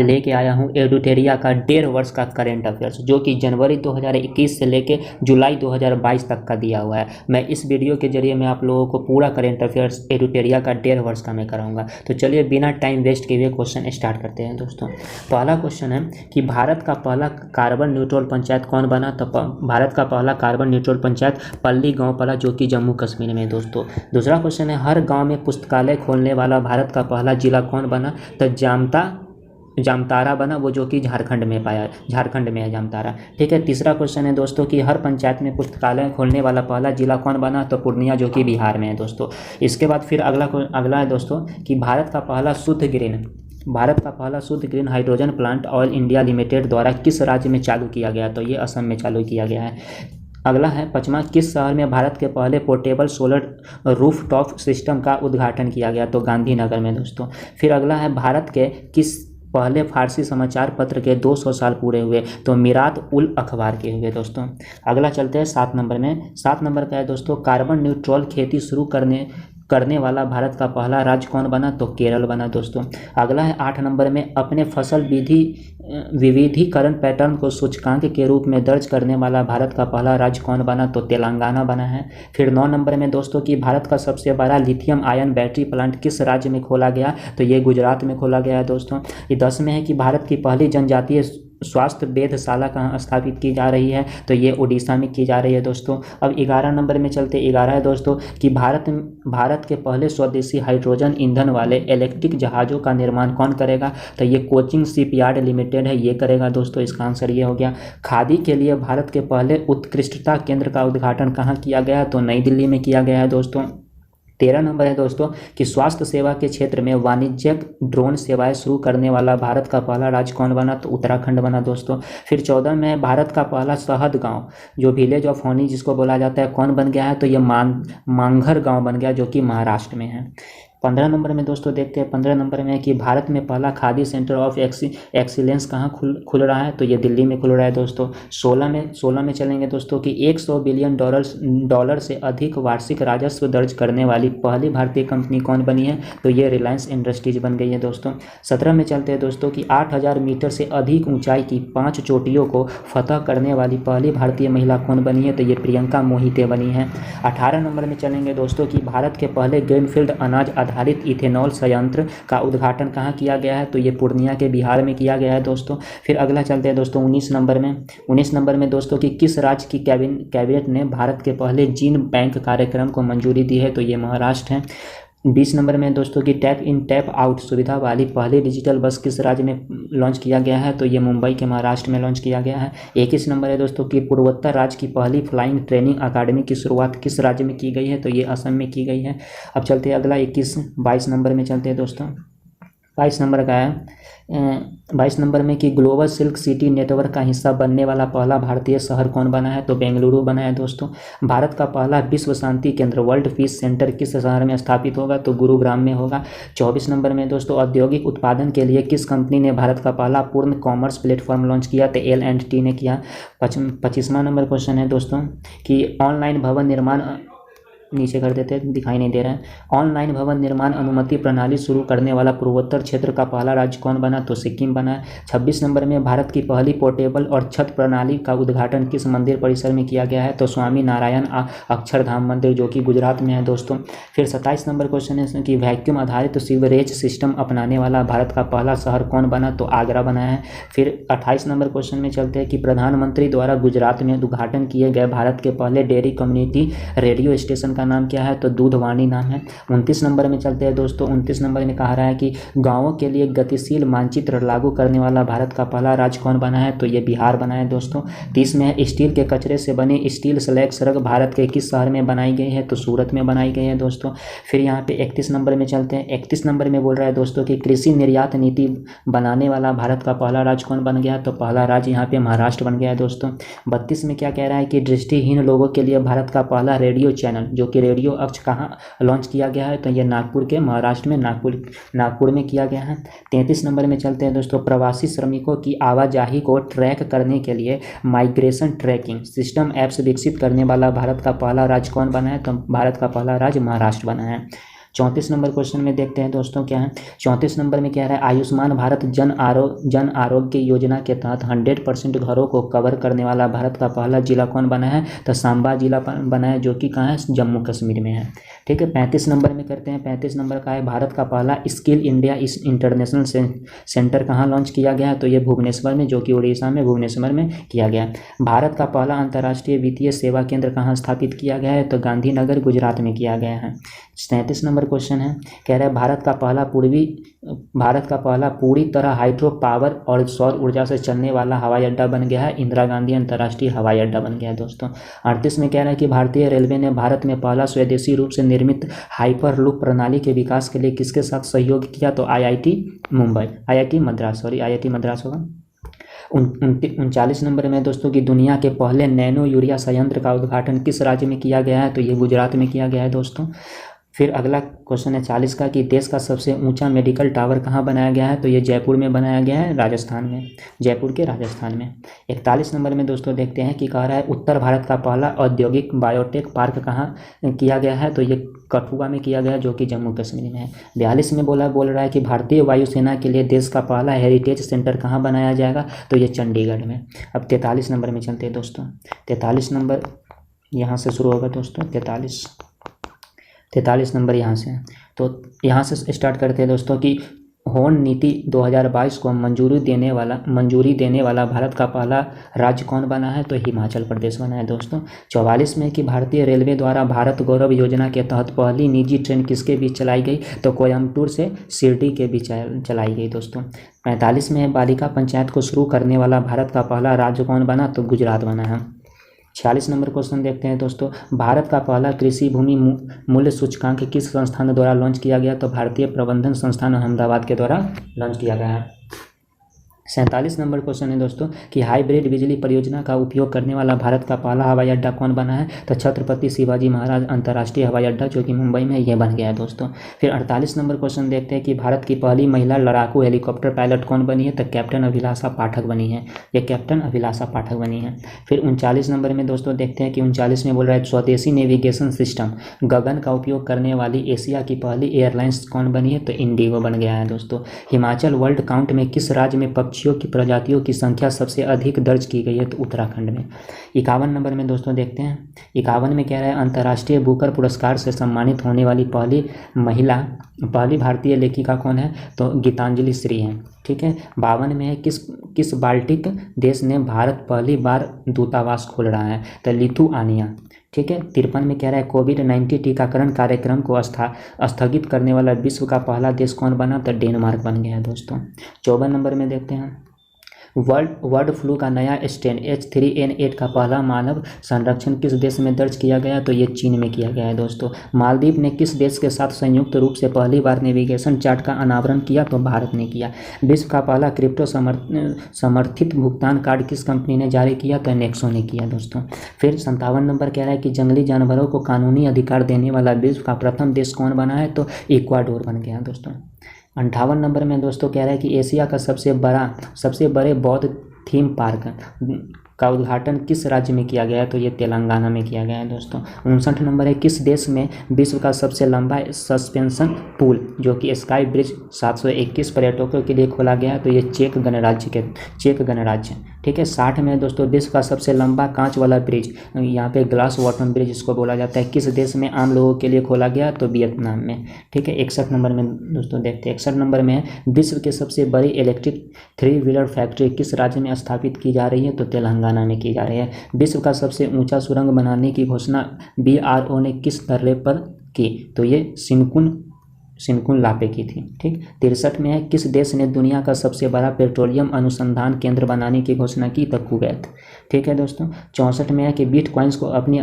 लेके आया हूँ एडुटेरिया का 1.5 वर्ष का करेंट अफेयर्स, जो कि जनवरी 2021 से लेके जुलाई 2022 तक का दिया हुआ है। मैं इस वीडियो के जरिए मैं आप लोगों को पूरा करेंट अफेयर्स एडुटेरिया का 1.5 वर्ष का मैं कराऊंगा। तो चलिए बिना टाइम वेस्ट किए हुए क्वेश्चन स्टार्ट करते हैं दोस्तों। पहला क्वेश्चन है कि भारत का पहला कार्बन न्यूट्रल पंचायत कौन बना? तो भारत का पहला कार्बन न्यूट्रल पंचायत पल्ली गाँव पड़ा, जो कि जम्मू कश्मीर में दोस्तों। दूसरा क्वेश्चन है हर गाँव में पुस्तकालय खोलने वाला भारत का पहला जिला कौन बना? तो जामतारा बना, वो जो कि झारखंड में है जामतारा। ठीक है। तीसरा क्वेश्चन है दोस्तों कि हर पंचायत में पुस्तकालय खोलने वाला पहला जिला कौन बना? तो पूर्णिया, जो कि बिहार में है दोस्तों। इसके बाद फिर अगला है दोस्तों कि भारत का पहला शुद्ध green hydrogen plant oil India limited द्वारा किस राज्य में चालू किया गया? तो ये असम में चालू किया गया है। अगला है पांचवा, किस शहर में भारत के पहले पोर्टेबल सोलर रूफटॉप सिस्टम का उद्घाटन किया गया? तो गांधीनगर में दोस्तों। फिर अगला है भारत के किस पहले फारसी समाचार पत्र के 200 साल पूरे हुए? तो मिरात उल अखबार के हुए दोस्तों। अगला चलते हैं 7 नंबर में। 7 नंबर का है दोस्तों कार्बन न्यूट्रल खेती शुरू करने वाला भारत का पहला राज्य कौन बना? तो केरल बना दोस्तों। अगला है 8 नंबर में अपने फसल विविधीकरण पैटर्न को सूचकांक के रूप में दर्ज करने वाला भारत का पहला राज्य कौन बना? तो तेलंगाना बना है। फिर 9 नंबर में दोस्तों कि भारत का सबसे बड़ा लिथियम आयन बैटरी प्लांट किस राज्य में खोला गया? तो ये गुजरात में खोला गया है दोस्तों। ये 10 में है कि भारत की पहली जनजातीय स्वास्थ्य वेधशाला कहाँ स्थापित की जा रही है? तो ये उड़ीसा में की जा रही है दोस्तों। अब 11 नंबर में चलते। 11 है दोस्तों कि भारत के पहले स्वदेशी हाइड्रोजन ईंधन वाले इलेक्ट्रिक जहाज़ों का निर्माण कौन करेगा? तो ये कोचिन शिपयार्ड लिमिटेड है, ये करेगा दोस्तों। इसका आंसर ये हो गया। खादी के लिए भारत के पहले उत्कृष्टता केंद्र का उद्घाटन कहाँ किया गया? तो नई दिल्ली में किया गया है दोस्तों। 13 नंबर है दोस्तों कि स्वास्थ्य सेवा के क्षेत्र में वाणिज्यिक ड्रोन सेवाएं शुरू करने वाला भारत का पहला राज्य कौन बना? तो उत्तराखंड बना दोस्तों। फिर 14 में भारत का पहला शहद गांव, जो विलेज ऑफ हनी जिसको बोला जाता है, कौन बन गया है? तो ये मांघर गांव बन गया, जो कि महाराष्ट्र में है। 15 नंबर में दोस्तों देखते हैं। 15 नंबर में कि भारत में पहला खादी सेंटर ऑफ एक्सीलेंस कहाँ खुल रहा है? तो ये दिल्ली में खुल रहा है दोस्तों। 16 में चलेंगे दोस्तों कि 100 बिलियन डॉलर से अधिक वार्षिक राजस्व दर्ज करने वाली पहली भारतीय कंपनी कौन बनी है? तो ये रिलायंस इंडस्ट्रीज बन गई है दोस्तों। 17 में चलते हैं दोस्तों कि 8000 मीटर से अधिक ऊंचाई की 5 चोटियों को फतह करने वाली पहली भारतीय महिला कौन बनी है? तो ये प्रियंका मोहिते बनी है। 18 नंबर में चलेंगे दोस्तों कि भारत के पहले ग्रीनफील्ड अनाज आधारित इथेनॉल संयंत्र का उद्घाटन कहाँ किया गया है? तो ये पूर्णिया के बिहार में किया गया है दोस्तों। फिर अगला चलते हैं दोस्तों 19 नंबर में। 19 नंबर में दोस्तों कि किस राज्य की कैबिनेट ने भारत के पहले जीन बैंक कार्यक्रम को मंजूरी दी है? तो ये महाराष्ट्र है। 20 नंबर में दोस्तों की टैप इन टैप आउट सुविधा वाली पहली डिजिटल बस किस राज्य में लॉन्च किया गया है? तो ये मुंबई के महाराष्ट्र में लॉन्च किया गया है। 21 नंबर है दोस्तों कि पूर्वोत्तर राज्य की पहली फ्लाइंग ट्रेनिंग अकादमी की शुरुआत किस राज्य में की गई है? तो ये असम में की गई है। अब चलते हैं अगला 22 नंबर में चलते हैं दोस्तों। 22 नंबर का है 22 नंबर में कि ग्लोबल सिल्क सिटी नेटवर्क का हिस्सा बनने वाला पहला भारतीय शहर कौन बना है? तो बेंगलुरु बना है दोस्तों। भारत का पहला विश्व शांति केंद्र वर्ल्ड पीस सेंटर किस शहर में स्थापित होगा? तो गुरुग्राम में होगा। 24 नंबर में दोस्तों औद्योगिक उत्पादन के लिए किस कंपनी ने भारत का पहला पूर्ण कॉमर्स प्लेटफॉर्म लॉन्च किया? तो L&T ने किया। 25वां नंबर क्वेश्चन है दोस्तों कि ऑनलाइन भवन निर्माण, नीचे कर देते हैं, दिखाई नहीं दे रहा है। ऑनलाइन भवन निर्माण अनुमति प्रणाली शुरू करने वाला पूर्वोत्तर क्षेत्र का पहला राज्य कौन बना? तो सिक्किम बना है। 26 नंबर में भारत की पहली पोर्टेबल और छत प्रणाली का उद्घाटन किस मंदिर परिसर में किया गया है? तो स्वामी नारायण अक्षरधाम मंदिर, जो कि गुजरात में है दोस्तों। फिर 27 नंबर क्वेश्चन है कि वैक्यूम आधारित सीवरेज सिस्टम अपनाने वाला भारत का पहला शहर कौन बना? तो आगरा बना है। फिर 28 नंबर क्वेश्चन में चलते हैं कि प्रधानमंत्री द्वारा गुजरात में उद्घाटन किए गए भारत के पहले डेयरी कम्युनिटी रेडियो स्टेशन का नाम क्या है? तो दूधवाणी नाम है। 29 नंबर में चलते हैं दोस्तों। 29 नंबर में कहा रहा है कि गांवों के लिए गतिशील मानचित्र लागू करने वाला भारत का पहला राज्य कौन बना है? तो ये बिहार बना है दोस्तों। 30 में है स्टील के कचरे से बने स्टील स्लैग सड़क भारत के किस शहर में बनाई गई है? तो सूरत में बनाई गई है दोस्तों। फिर यहाँ पे 31 नंबर में चलते हैं। 31 नंबर में बोल रहा है दोस्तों कि कृषि निर्यात नीति बनाने वाला भारत का पहला राज्य कौन बन गया? तो पहला राज्य यहाँ पे महाराष्ट्र बन गया है दोस्तों। 32 में क्या कह रहा है कि दृष्टिहीन लोगों के लिए भारत का पहला रेडियो चैनल, जो कि रेडियो अक्ष कहाँ लॉन्च किया गया है? तो ये नागपुर के महाराष्ट्र में नागपुर में किया गया है। 33 नंबर में चलते हैं दोस्तों। प्रवासी श्रमिकों की आवाजाही को ट्रैक करने के लिए माइग्रेशन ट्रैकिंग सिस्टम ऐप्स विकसित करने वाला भारत का पहला राज्य कौन बना है? तो भारत का पहला राज्य महाराष्ट्र बना है। 34 नंबर क्वेश्चन में देखते हैं दोस्तों क्या है। 34 नंबर में क्या है, आयुष्मान भारत जन आरोग्य योजना के तहत 100% घरों को कवर करने वाला भारत का पहला जिला कौन बना है, तो सांबा जिला बना है, जो कि कहाँ है, जम्मू कश्मीर में है। ठीक है, 35 नंबर में करते हैं। 35 नंबर का है, भारत का पहला स्किल इंडिया इंटरनेशनल सेंटर कहाँ लॉन्च किया गया है, तो ये भुवनेश्वर में, जो कि उड़ीसा में भुवनेश्वर में किया गया। भारत का पहला अंतर्राष्ट्रीय वित्तीय सेवा केंद्र कहाँ स्थापित किया गया है, तो गांधीनगर गुजरात में किया गया है। 37 नंबर क्वेश्चन है, कह रहा है भारत का पहला पूरी तरह हाइड्रो पावर और सौर ऊर्जा से चलने वाला हवाई अड्डा बन गया है, इंदिरा गांधी अंतर्राष्ट्रीय हवाई अड्डा बन गया है दोस्तों। 38 में कह रहा है कि भारतीय रेलवे ने भारत में पहला स्वदेशी रूप से निर्मित हाइपरलूप प्रणाली के विकास के लिए किसके साथ सहयोग किया, तो आईआईटी मद्रास होगा। 39 नंबर में दोस्तों की दुनिया के पहले नैनो यूरिया संयंत्र का उद्घाटन किस राज्य में किया गया है, तो ये गुजरात में किया गया है दोस्तों। फिर अगला क्वेश्चन है 40 का, कि देश का सबसे ऊंचा मेडिकल टावर कहाँ बनाया गया है, तो ये जयपुर में बनाया गया है, जयपुर के राजस्थान में। 41 नंबर में दोस्तों देखते हैं कि कह रहा है उत्तर भारत का पहला औद्योगिक बायोटेक पार्क कहाँ किया गया है, तो ये कठुआ में किया गया है, जो कि जम्मू कश्मीर में है। 42 में बोल रहा है कि भारतीय वायुसेना के लिए देश का पहला हेरिटेज सेंटर कहाँ बनाया जाएगा, तो ये चंडीगढ़ में। अब 43 नंबर में चलते हैं दोस्तों। 43 नंबर यहाँ से शुरू होगा दोस्तों, 43 नंबर यहाँ से। तो यहाँ से स्टार्ट करते हैं दोस्तों कि होर्न नीति 2022 को मंजूरी देने वाला भारत का पहला राज्य कौन बना है, तो हिमाचल प्रदेश बना है दोस्तों। 44 में कि भारतीय रेलवे द्वारा भारत गौरव योजना के तहत पहली निजी ट्रेन किसके बीच चलाई गई, तो कोयम्बटूर से शिरडी के बीच चलाई गई दोस्तों। 45 में बालिका पंचायत को शुरू करने वाला भारत का पहला राज्य कौन बना, तो गुजरात बना है। 46 नंबर क्वेश्चन देखते हैं दोस्तों, भारत का पहला कृषि भूमि मूल्य सूचकांक किस संस्थान द्वारा लॉन्च किया गया, तो भारतीय प्रबंधन संस्थान अहमदाबाद के द्वारा लॉन्च किया गया है। 47 नंबर क्वेश्चन है दोस्तों कि हाइब्रिड बिजली परियोजना का उपयोग करने वाला भारत का पहला हवाई अड्डा कौन बना है, तो छत्रपति शिवाजी महाराज अंतर्राष्ट्रीय हवाई अड्डा, जो कि मुंबई में यह बन गया है दोस्तों। फिर 48 नंबर क्वेश्चन देखते हैं कि भारत की पहली महिला लड़ाकू हेलीकॉप्टर पायलट कौन बनी है, तो कैप्टन अभिलाषा पाठक बनी है, ये कैप्टन अभिलाषा पाठक बनी है। फिर 39 नंबर में दोस्तों देखते हैं कि 39 में बोल रहा है स्वदेशी नेविगेशन सिस्टम गगन का उपयोग करने वाली एशिया की पहली एयरलाइंस कौन बनी है, तो इंडिगो बन गया है दोस्तों। हिमाचल वर्ल्ड काउंट में किस राज्य में पक्षियों की प्रजातियों की संख्या सबसे अधिक दर्ज की गई है, तो उत्तराखंड में। 51 नंबर में दोस्तों देखते हैं, 51 में कह रहा है अंतर्राष्ट्रीय बुकर पुरस्कार से सम्मानित होने वाली पहली भारतीय लेखिका कौन है, तो गीतांजलि श्री हैं। ठीक है, 52 में है किस बाल्टिक देश ने भारत पहली बार दूतावास खोल रहा है, तो लिथुआनिया। ठीक है, 53 में कह रहा है कोविड-19 टीकाकरण कार्यक्रम को स्थगित करने वाला विश्व का पहला देश कौन बना, तो डेनमार्क बन गया है दोस्तों। 54 नंबर में देखते हैं बर्ड फ्लू का नया स्ट्रेन H3N8 का पहला मानव संरक्षण किस देश में दर्ज किया गया, तो ये चीन में किया गया है दोस्तों। मालदीव ने किस देश के साथ संयुक्त रूप से पहली बार नेविगेशन चार्ट का अनावरण किया, तो भारत ने किया। विश्व का पहला क्रिप्टो समर्थित भुगतान कार्ड किस कंपनी ने जारी किया, तो नेक्सो ने किया दोस्तों। फिर 57 नंबर कह रहा है कि जंगली जानवरों को कानूनी अधिकार देने वाला विश्व का प्रथम देश कौन बना है, तो इक्वाडोर बन गया दोस्तों। 58 नंबर में दोस्तों कह रहा है कि एशिया का सबसे बड़े बौद्ध थीम पार्क का उद्घाटन किस राज्य में किया गया है, तो ये तेलंगाना में किया गया है दोस्तों। 59 नंबर है किस देश में विश्व का सबसे लंबा सस्पेंशन पुल जो कि स्काई ब्रिज 721 पर्यटकों के लिए खोला गया है, तो ये चेक गणराज्य। ठीक है, 60 में दोस्तों विश्व का सबसे लंबा कांच वाला ब्रिज, यहाँ पे ग्लास बॉटम ब्रिज इसको बोला जाता है, किस देश में आम लोगों के लिए खोला गया, तो वियतनाम में। ठीक है, 61 नंबर में दोस्तों देखते हैं, 61 नंबर में है विश्व के सबसे बड़ी इलेक्ट्रिक 3 व्हीलर फैक्ट्री किस राज्य में स्थापित की जा रही है, तो तेलंगाना में की जा रही है। विश्व का सबसे ऊंचा सुरंग बनाने की घोषणा BRO ने किस दर्रे पर की, तो ये सिनकुन लापे की थी। ठीक, 63 में है किस देश ने दुनिया का सबसे बड़ा पेट्रोलियम अनुसंधान केंद्र बनाने की घोषणा की, तो कुवैत। ठीक है दोस्तों, 64 में है कि बिटकॉइंस को अपनी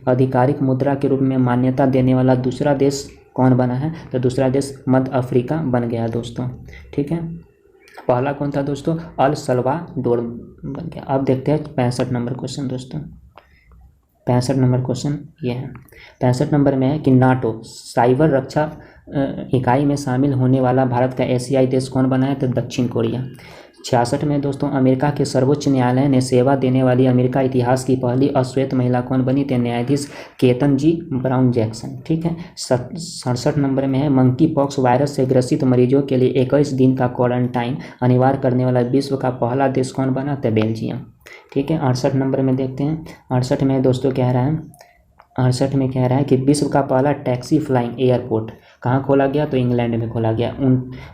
आधिकारिक मुद्रा के रूप में मान्यता देने वाला दूसरा देश कौन बना है, तो दूसरा देश मध्य अफ्रीका बन गया दोस्तों। ठीक है, पहला कौन था दोस्तों, अल सल्वाडोर बन गया। अब देखते हैं 65 नंबर क्वेश्चन दोस्तों। 65 नंबर क्वेश्चन ये है, 65 नंबर में है कि नाटो साइबर रक्षा इकाई में शामिल होने वाला भारत का एशियाई देश कौन बना है, तो दक्षिण कोरिया। 66 में दोस्तों अमेरिका के सर्वोच्च न्यायालय ने सेवा देने वाली अमेरिका इतिहास की पहली अश्वेत महिला कौन बनी थे? न्यायाधीश केतन जी ब्राउन जैक्सन। ठीक है। 67 नंबर में है मंकी पॉक्स वायरस से ग्रसित मरीजों के लिए 21 दिन का क्वारंटाइन अनिवार्य करने वाला विश्व का पहला देश कौन बना? था बेल्जियम। ठीक है। 68 नंबर में देखते हैं। 68 में दोस्तों कह रहा है 68 में कह रहा है कि विश्व का पहला टैक्सी फ्लाइंग एयरपोर्ट कहाँ खोला गया? तो इंग्लैंड में खोला गया।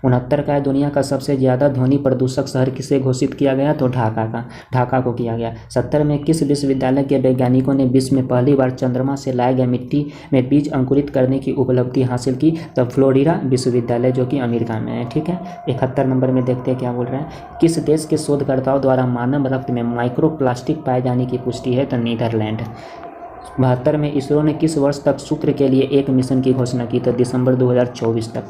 69 का है दुनिया का सबसे ज़्यादा ध्वनि प्रदूषक शहर किसे घोषित किया गया? तो ढाका को किया गया। 70 में किस विश्वविद्यालय के वैज्ञानिकों ने विश्व में पहली बार चंद्रमा से लाए गए मिट्टी में बीज अंकुरित करने की उपलब्धि हासिल की? तो फ्लोरिडा विश्वविद्यालय जो कि अमेरिका में है। ठीक है। 71 नंबर में देखते हैं क्या बोल रहे हैं। किस देश के शोधकर्ताओं द्वारा मानव रक्त में माइक्रोप्लास्टिक पाए जाने की पुष्टि है? तो नीदरलैंड। 72 में इसरो ने किस वर्ष तक शुक्र के लिए एक मिशन की घोषणा की? तो दिसंबर 2024 तक।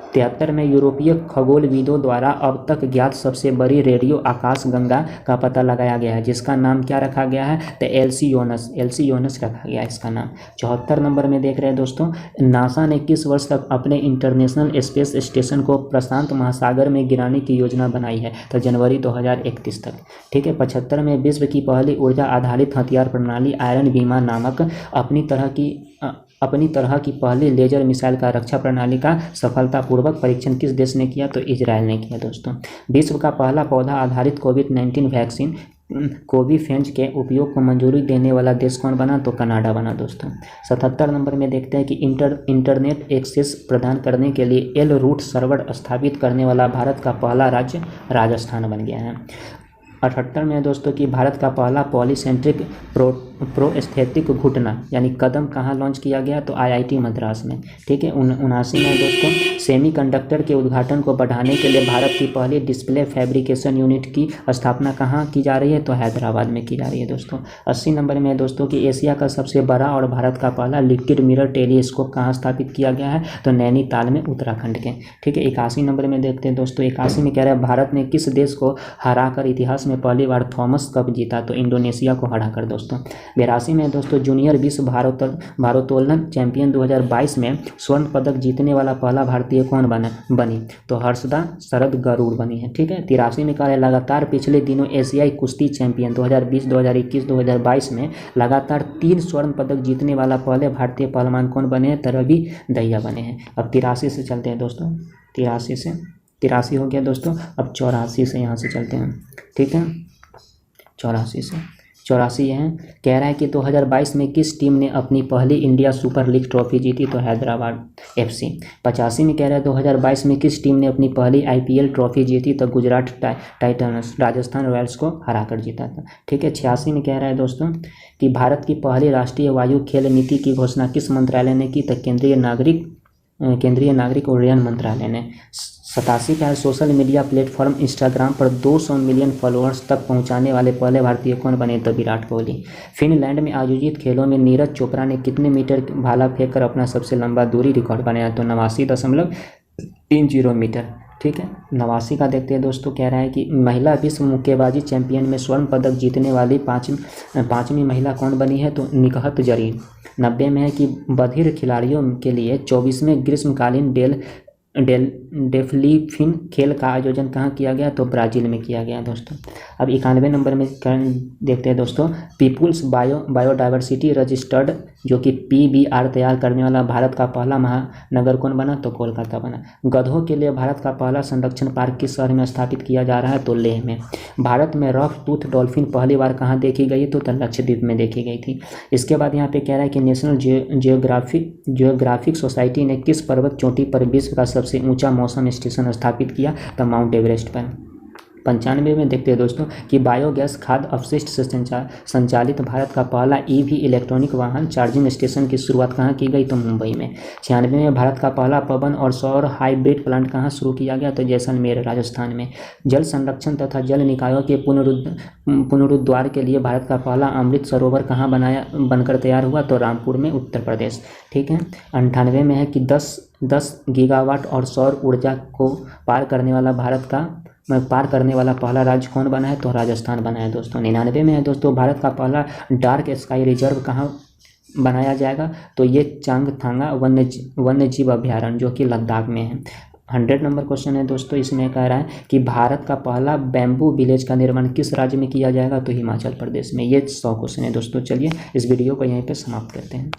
73 में यूरोपीय खगोलविदों द्वारा अब तक ज्ञात सबसे बड़ी रेडियो आकाशगंगा का पता लगाया गया है, जिसका नाम क्या रखा गया है? तो एल्सियोनस रखा गया है इसका नाम। 74 नंबर में देख रहे हैं दोस्तों नासा ने किस वर्ष तक अपने इंटरनेशनल स्पेस स्टेशन को प्रशांत महासागर में गिराने की योजना बनाई है? तो जनवरी 2031 तक। ठीक है। 75 में विश्व की पहली ऊर्जा आधारित हथियार प्रणाली आयरन बीमा नामक अपनी तरह की पहली लेजर मिसाइल का रक्षा प्रणाली का सफलतापूर्वक परीक्षण किस देश ने किया? तो इजराइल ने किया दोस्तों। विश्व का पहला पौधा आधारित कोविड-19 वैक्सीन कोविफेंज के उपयोग को मंजूरी देने वाला देश कौन बना? तो कनाडा बना दोस्तों। 77 नंबर में देखते हैं कि इंटरनेट एक्सेस प्रदान करने के लिए एल रूट सर्वर स्थापित करने वाला भारत का पहला राज्य राजस्थान बन गया है। 78 में दोस्तों कि भारत का पहला पॉलीसेंट्रिक प्रोस्थेटिक घुटना यानी कदम कहाँ लॉन्च किया गया? तो आईआईटी मद्रास में। ठीक है। 79 में दोस्तों सेमीकंडक्टर के उद्घाटन को बढ़ाने के लिए भारत की पहली डिस्प्ले फैब्रिकेशन यूनिट की स्थापना कहाँ की जा रही है? तो हैदराबाद में की जा रही है दोस्तों। 80 नंबर में दोस्तों कि एशिया का सबसे बड़ा और भारत का पहला लिक्विड मिरर टेलीस्कोप कहाँ स्थापित किया गया है? तो नैनीताल में उत्तराखंड के। ठीक है। 81 नंबर में देखते हैं दोस्तों 81 में कह रहा है भारत ने किस देश को हराकर इतिहास में पहली बार थॉमस कप जीता? तो इंडोनेशिया को हराकर दोस्तों। 82 में दोस्तों जूनियर विश्व भारोत्तोलन चैंपियन 2022 में स्वर्ण पदक जीतने वाला पहला भारतीय कौन बनी? तो हर्षदा शरद गरुड़ बनी है। ठीक है। 83 में कह रहे लगातार पिछले दिनों एशियाई कुश्ती चैंपियन 2020, 2021, 2022 में लगातार 3 स्वर्ण पदक जीतने वाला पहले भारतीय पहलवान कौन बने हैं? तो रवि दहिया बने हैं। अब 83 से चलते हैं दोस्तों। 83 हो गया दोस्तों। अब 84 से यहाँ से चलते हैं। ठीक है। 84 है कह रहा है कि 2022 में किस टीम ने अपनी पहली इंडिया सुपर लीग ट्रॉफी जीती? तो हैदराबाद FC। 85 में कह रहा है 2022 में किस टीम ने अपनी पहली IPL ट्रॉफी जीती? तो गुजरात टाइटंस राजस्थान रॉयल्स को हराकर जीता था। ठीक है। 86 में कह रहा है दोस्तों कि भारत की पहली राष्ट्रीय वायु खेल नीति की घोषणा किस मंत्रालय ने की? तो केंद्रीय नागरिक उड्डयन मंत्रालय ने। 87 का है सोशल मीडिया प्लेटफॉर्म इंस्टाग्राम पर 200 मिलियन फॉलोअर्स तक पहुंचाने वाले पहले भारतीय कौन बने? तो विराट कोहली। फिनलैंड में आयोजित खेलों में नीरज चोपड़ा ने कितने मीटर भाला फेंककर अपना सबसे लंबा दूरी रिकॉर्ड बनाया? तो 89.30 मीटर। ठीक है। 89 का देखते हैं दोस्तों कह रहा है कि महिला विश्व मुक्केबाजी चैंपियन में स्वर्ण पदक जीतने वाली पाँचवीं महिला कौन बनी है? तो निकहत जरीन। 90 में है कि बधिर खिलाड़ियों के लिए 24वें ग्रीष्मकालीन डेफलिपिन खेल का आयोजन कहाँ किया गया? तो ब्राज़ील में किया गया दोस्तों। अब 91 नंबर में देखते हैं दोस्तों पीपुल्स बायोडाइवर्सिटी रजिस्टर्ड जो कि PBR तैयार करने वाला भारत का पहला महानगर कौन बना? तो कोलकाता बना। गधों के लिए भारत का पहला संरक्षण पार्क किस शहर में स्थापित किया जा रहा है? तो लेह में। भारत में रफ टूथ डॉल्फिन पहली बार कहाँ देखी गई? तो लक्षद्वीप में देखी गई थी। इसके बाद यहाँ पे कह रहा है कि नेशनल जियोग्राफिक सोसाइटी ने किस पर्वत चोटी पर विश्व का सबसे ऊंचा मौसम स्टेशन स्थापित किया? तो माउंट एवरेस्ट पर। 95 में देखते हैं दोस्तों कि बायोगैस खाद्य अपशिष्ट से संचालित भारत का पहला EV इलेक्ट्रॉनिक वाहन चार्जिंग स्टेशन की शुरुआत कहाँ की गई? तो मुंबई में। 96 में भारत का पहला पवन और सौर हाइब्रिड प्लांट कहाँ शुरू किया गया? तो जैसलमेर राजस्थान में। जल संरक्षण तथा जल निकायों के पुनरुद्धार के लिए भारत का पहला अमृत सरोवर कहाँ बनकर तैयार हुआ? तो रामपुर में उत्तर प्रदेश। ठीक है। 98 में है कि 10 गीगावाट और सौर ऊर्जा को पार करने वाला पहला राज्य कौन बना है? तो राजस्थान बना है दोस्तों। 99 में है दोस्तों भारत का पहला डार्क स्काई रिजर्व कहाँ बनाया जाएगा? तो ये चांगथांगा वन्य जीव अभ्यारण्य जो कि लद्दाख में है। 100 नंबर क्वेश्चन है दोस्तों, इसमें कह रहा है कि भारत का पहला बैम्बू विलेज का निर्माण किस राज्य में किया जाएगा, तो हिमाचल प्रदेश में। ये 100 क्वेश्चन है दोस्तों। चलिए इस वीडियो को यहीं पे समाप्त करते हैं।